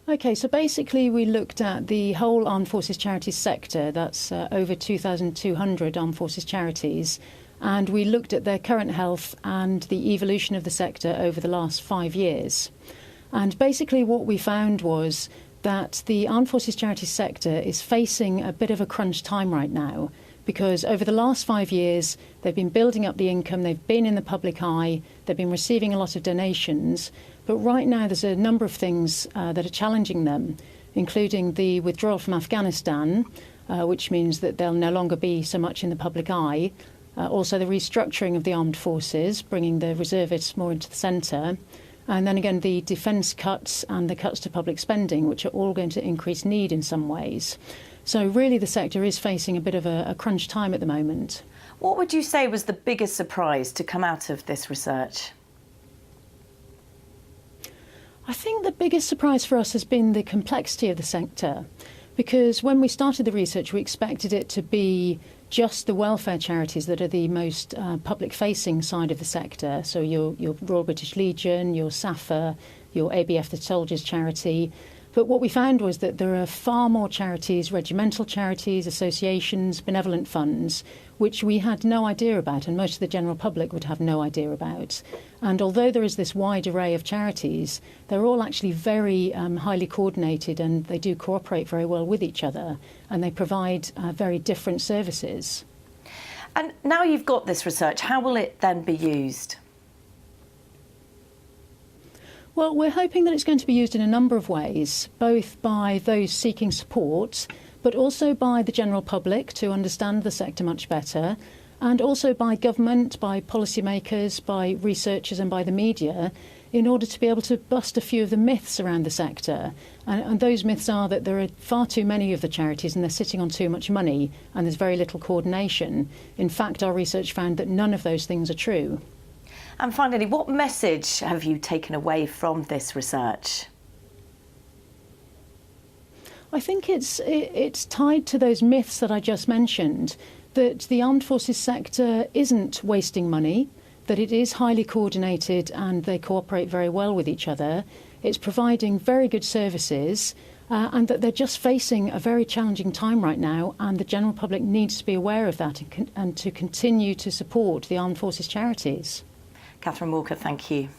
OK, so basically we looked at the whole Armed Forces Charities sector. That's over 2,200 Armed Forces charities. And we looked at their current health and the evolution of the sector over the last 5 years. And basically what we found was that the Armed Forces Charities sector is facing a bit of a crunch time right now, because over the last 5 years they've been building up the income, they've been in the public eye, they've been receiving a lot of donations, but right now there's a number of things that are challenging them, including the withdrawal from Afghanistan, which means that they'll no longer be so much in the public eye, also the restructuring of the armed forces, bringing the reservists more into the centre, and then again the defence cuts and the cuts to public spending, which are all going to increase need in some ways. So really the sector is facing a bit of a crunch time at the moment. What would you say was the biggest surprise to come out of this research? I think the biggest surprise for us has been the complexity of the sector, because when we started the research we expected it to be just the welfare charities that are the most public-facing side of the sector, so your Royal British Legion, your SAFA, your ABF the Soldiers charity. But what we found was that there are far more charities, regimental charities, associations, benevolent funds, which we had no idea about, and most of the general public would have no idea about. And although there is this wide array of charities, they're all actually very highly coordinated, and they do cooperate very well with each other, and they provide very different services. And now you've got this research, how will it then be used? Well, we're hoping that it's going to be used in a number of ways, both by those seeking support, but also by the general public to understand the sector much better, and also by government, by policymakers, by researchers and by the media, in order to be able to bust a few of the myths around the sector. And those myths are that there are far too many of the charities and they're sitting on too much money and there's very little coordination. In fact, our research found that none of those things are true. And finally, what message have you taken away from this research? I think it's tied to those myths that I just mentioned, that the armed forces sector isn't wasting money, that it is highly coordinated and they cooperate very well with each other. It's providing very good services, and that they're just facing a very challenging time right now, and the general public needs to be aware of that and to continue to support the armed forces charities. Catherine Walker, thank you.